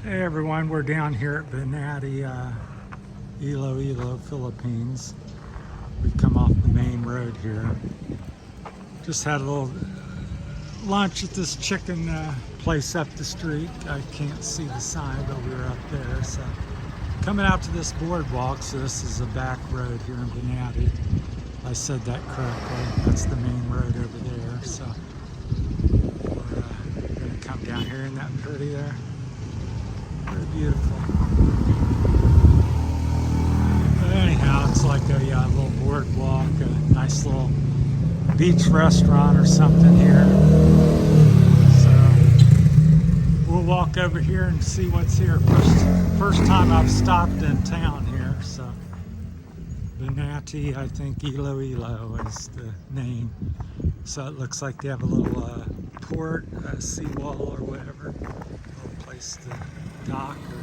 Hey everyone, we're down here at Banate, Iloilo, Philippines. We've come off the main road here. Just had a little lunch at this chicken place up the street. I can't see the sign, but we were up there. So coming out to this boardwalk, so this is a back road here in Banate. I said that correctly. That's the main road over there. So we're going to come down here. Isn't that pretty there? Very beautiful. But anyhow, it's like a little boardwalk, a nice little beach restaurant or something here. So we'll walk over here and see what's here. First time I've stopped in town here. So Banate, I think Iloilo is the name. So it looks like they have a little port, seawall or whatever, a little place to dock or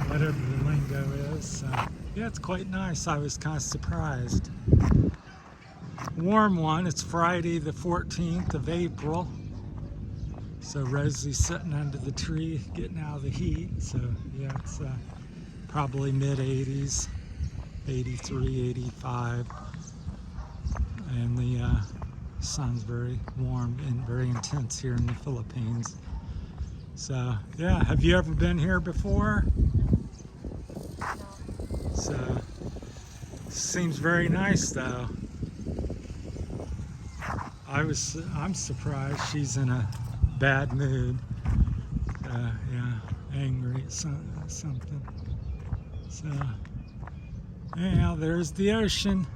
whatever the lingo is. So, yeah, it's quite nice. I was kind of surprised. Warm one. It's Friday the 14th of April. So Rosie's sitting under the tree getting out of the heat. So yeah, it's probably mid 80s, 83, 85. And the sun's very warm and very intense here in the Philippines. So yeah, have you ever been here before? So seems very nice though. I'm surprised she's in a bad mood. Yeah, angry at something. So anyhow, there's the ocean.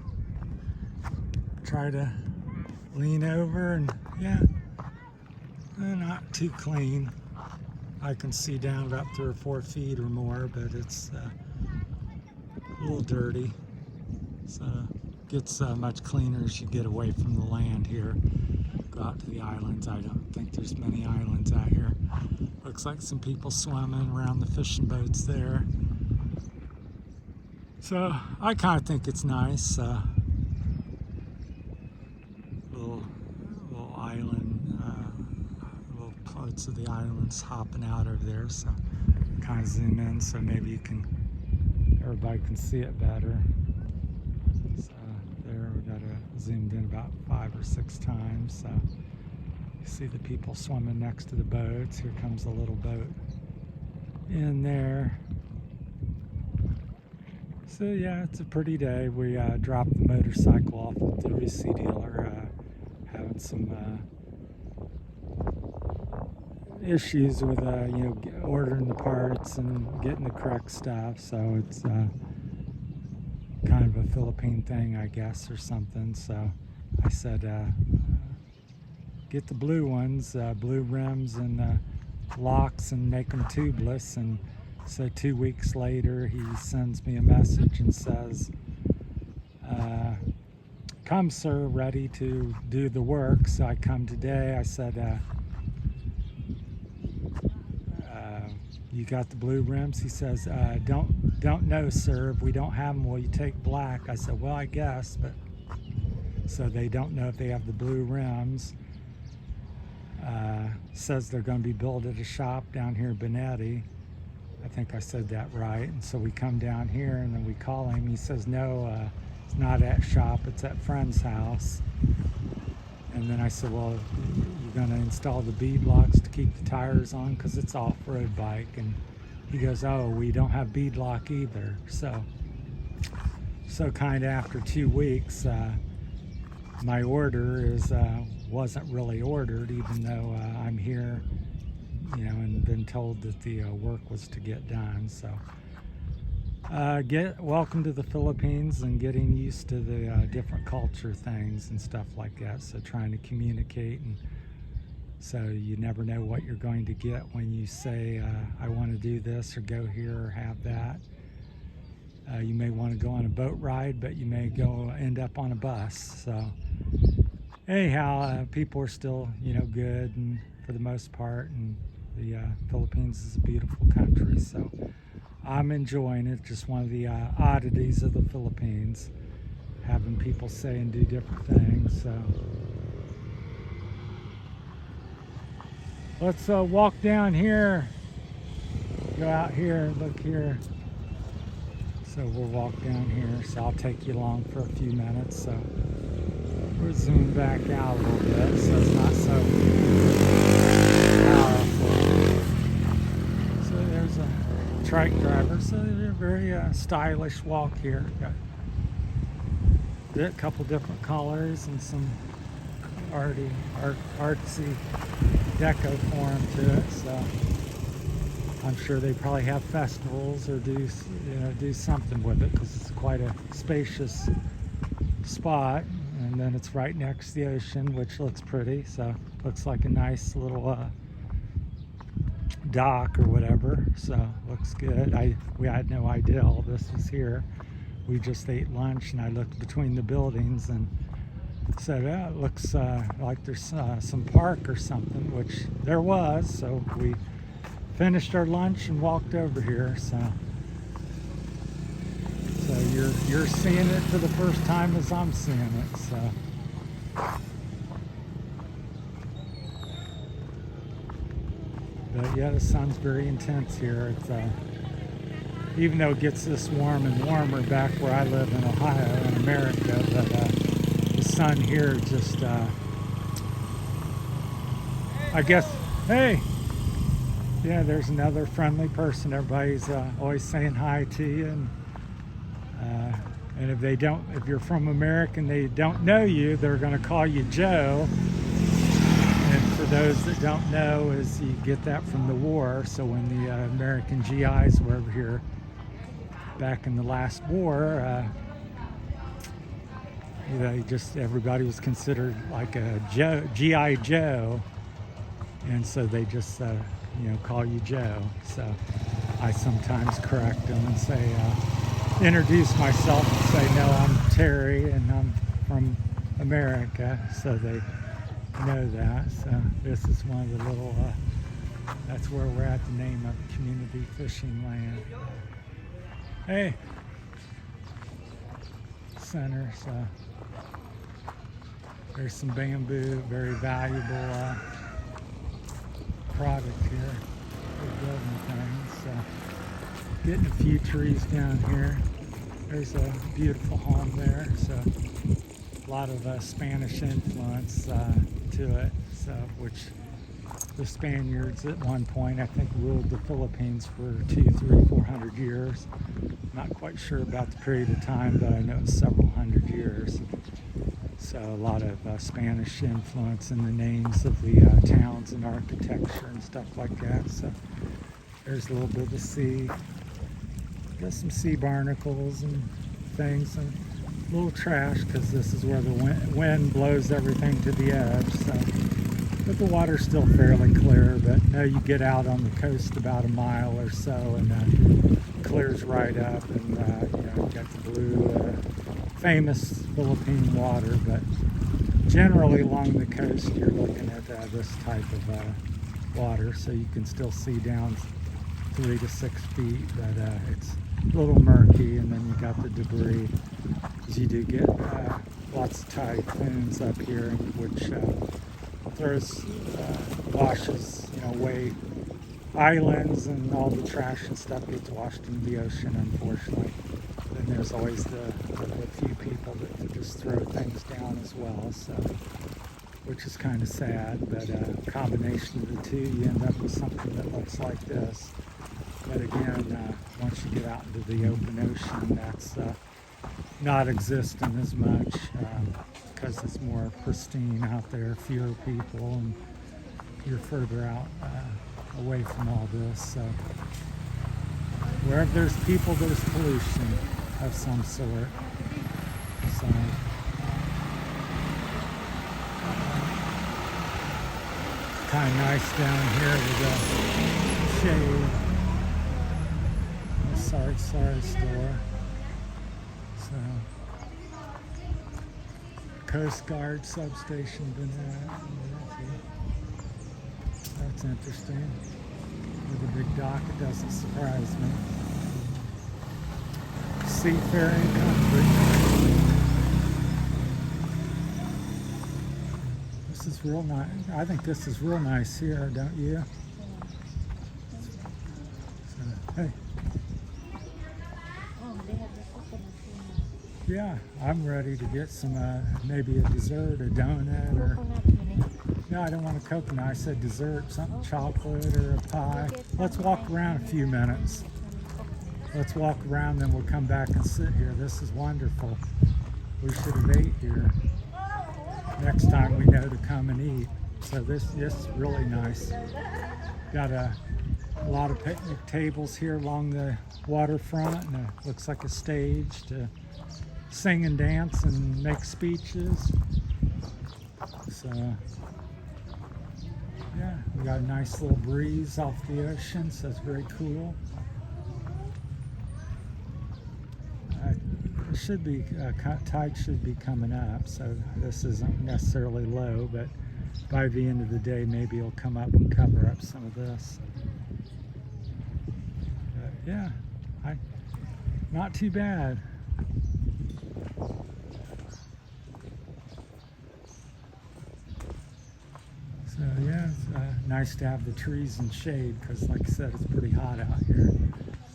Try to lean over and yeah, not too clean. I can see down about 3 or 4 feet or more, but it's a little dirty. So gets much cleaner as you get away from the land here. Go out to the islands. I don't think there's many islands out here. Looks like some people swimming around the fishing boats there. So I kind of think it's nice. Little island, little parts of the islands hopping out over there. So kind of zoom in so maybe everybody can see it better. So there we got it zoomed in about 5 or 6 times. So you see the people swimming next to the boats. Here comes a little boat in there. So yeah, it's a pretty day. We dropped the motorcycle off at the RC dealer, having some issues with ordering the parts and getting the correct stuff. So it's kind of a Philippine thing, I guess, or something. So I said, get the blue ones, blue rims and locks, and make them tubeless. And so 2 weeks later, he sends me a message and says, come sir, ready to do the work. So I come today. I said, you got the blue rims? He says, don't know, sir. If we don't have them, will you take black? I said, well, I guess, but so they don't know if they have the blue rims. Says they're going to be built at a shop down here in Banate. I think I said that right. And so we come down here and then we call him. He says, no, it's not at shop, it's at friend's house. And then I said, well, you're going to install the bead locks to keep the tires on because it's off-road bike. And he goes, oh, we don't have bead lock either. So kind of after 2 weeks, my order wasn't really ordered, even though I'm here, and been told that the work was to get done. So welcome to the Philippines and getting used to the different culture things and stuff like that. So trying to communicate, and so you never know what you're going to get when you say, I want to do this or go here or have that. You may want to go on a boat ride, but you may end up on a bus. So anyhow, people are still, good, and for the most part, and the Philippines is a beautiful country. So I'm enjoying it. Just one of the oddities of the Philippines, having people say and do different things. So let's walk down here go out here, look here. So we'll walk down here. So I'll take you along for a few minutes. So we'll zoom back out a little bit so it's not so powerful. So there's a trike driver. So they're a very stylish walk here. Got a couple different colors and some artsy deco form to it. So I'm sure they probably have festivals or do something with it because it's quite a spacious spot, and then it's right next to the ocean, which looks pretty. So looks like a nice little dock or whatever. So looks good. We had no idea all this was here. We just ate lunch, and I looked between the buildings and said, "Oh, it looks like there's some park or something," which there was. So we finished our lunch and walked over here. So you're seeing it for the first time as I'm seeing it. So but yeah, the sun's very intense here. It's even though it gets this warm and warmer back where I live in Ohio in America, but the sun here just I guess, hey, yeah, there's another friendly person. Everybody's always saying hi to you, and if you're from America and they don't know you, they're going to call you Joe. And for those that don't know, is you get that from the war. So when the American GIs were over here back in the last war, everybody was considered like a GI Joe, and so they just call you Joe. So I sometimes correct them and say, introduce myself and say, no, I'm Terry and I'm from America, so they know that. So this is one of the little, that's where we're at, the name of Community Fishing Land. Hey, center. So there's some bamboo, very valuable product here for building things. So getting a few trees down here. There's a beautiful home there. So a lot of Spanish influence to it. So which the Spaniards at one point, I think, ruled the Philippines for 200, 300, 400 years. Not quite sure about the period of time, but I know it's several hundred years. So a lot of Spanish influence in the names of the towns and architecture and stuff like that. So there's a little bit of the sea. Got some sea barnacles and things, and a little trash because this is where the wind blows everything to the edge. So, but the water's still fairly clear. But now you get out on the coast about a mile or so, and clears right up, and you got the blue, famous Philippine water. But generally along the coast, you're looking at this type of water, so you can still see down 3 to 6 feet, but it's a little murky, and then you got the debris, because you do get lots of typhoons up here, which washes away islands, and all the trash and stuff gets washed into the ocean, unfortunately. Then there's always the few people that just throw things down as well, so which is kind of sad. But a combination of the two, you end up with something that looks like this. But again, once you get out into the open ocean, that's not existent as much because it's more pristine out there, fewer people, and you're further out away from all this. So wherever there's people, there's pollution of some sort. So kind of nice down here with the shade. Sorry store. So Coast Guard substation Banate. That's interesting. With a big dock, it doesn't surprise me. Seafaring country. This is real nice. I think this is real nice here, don't you? So, Hey, Oh, they have the coconut yeah, I'm ready to get some, maybe a dessert, a donut, or coconut mini. no, I don't want a coconut. I said dessert, something chocolate or a pie. Let's walk around a few minutes. Let's walk around, then we'll come back and sit here. This is wonderful. We should have ate here. Next time we know to come and eat. So this is really nice. Got a lot of picnic tables here along the waterfront, and it looks like a stage to sing and dance and make speeches. So yeah, we got a nice little breeze off the ocean, so it's very cool. It should be, tide should be coming up, so this isn't necessarily low, but by the end of the day maybe it'll come up and cover up some of this. But yeah, not too bad. So yeah, it's nice to have the trees and shade, because like I said, it's pretty hot out here.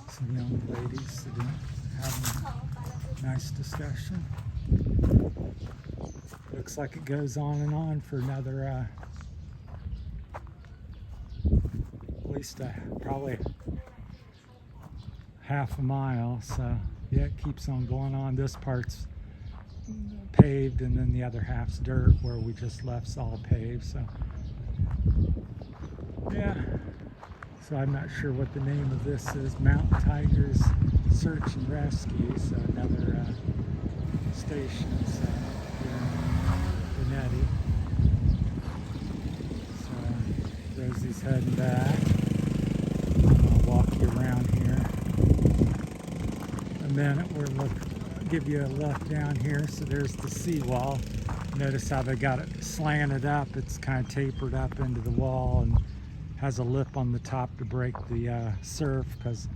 Some young ladies sitting, having a nice discussion. Looks like it goes on and on for another, at least probably half a mile. So yeah, it keeps on going on. This part's paved, and then the other half's dirt, where we just left's all paved. So yeah, so I'm not sure what the name of this is. Mountain Tigers Search and Rescue. So another station. So here in Banate. So Rosie's heading back. I'll walk you around here a minute. We'll give you a look down here. So there's the seawall. Notice how they got it slanted up. It's kind of tapered up into the wall and has a lip on the top to break the surf, because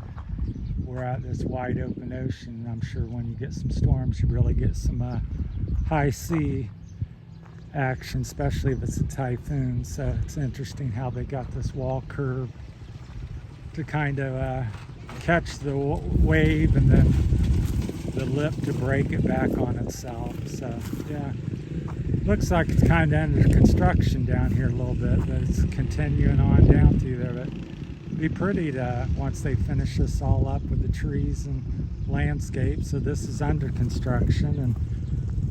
we're at this wide open ocean. I'm sure when you get some storms, you really get some high sea action, especially if it's a typhoon. So it's interesting how they got this wall curved to kind of catch the wave, and then the lip to break it back on itself. So yeah, looks like it's kind of under construction down here a little bit, but it's continuing on down through there. But it'd be pretty to, once they finish this all up with the trees and landscape. So this is under construction, and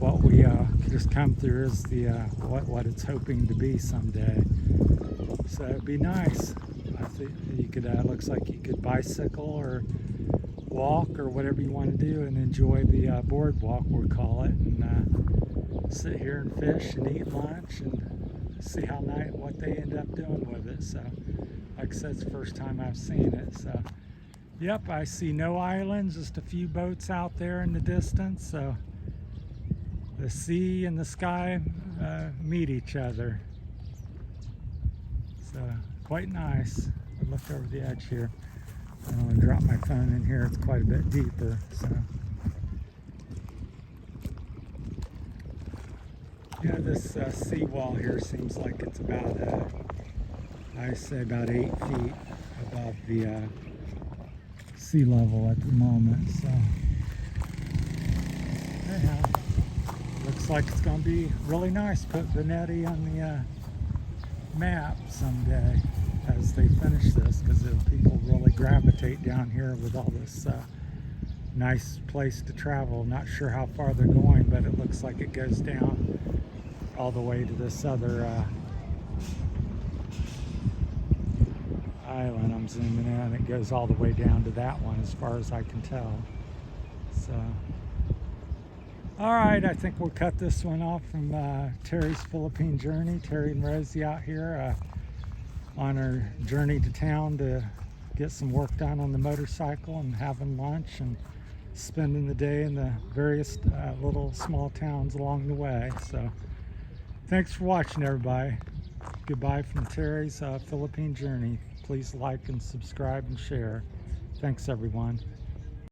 what we just come through is the what it's hoping to be someday. So it'd be nice. I think you could, looks like you could bicycle or walk or whatever you want to do, and enjoy the boardwalk, we'll call it, and sit here and fish and eat lunch and see how what they end up doing with it. So like I said, it's the first time I've seen it. So yep, I see no islands, just a few boats out there in the distance. So the sea and the sky meet each other. So quite nice. I look over the edge here. I don't want to drop my phone in here. It's quite a bit deeper. So yeah, this seawall here seems like it's about, I say about 8 feet above the sea level at the moment. So anyhow, looks like it's going to be really nice. Put Banate on the map someday as they finish this, because people really gravitate down here with all this nice place to travel. Not sure how far they're going, but it looks like it goes down all the way to this other island. I'm zooming in. It goes all the way down to that one as far as I can tell. So all right, I think we'll cut this one off from Terry's Philippine journey. Terry and Rosie out here on our journey to town to get some work done on the motorcycle, and having lunch and spending the day in the various little small towns along the way. So thanks for watching, everybody. Goodbye from Terry's Philippine journey. Please like and subscribe and share. Thanks, everyone.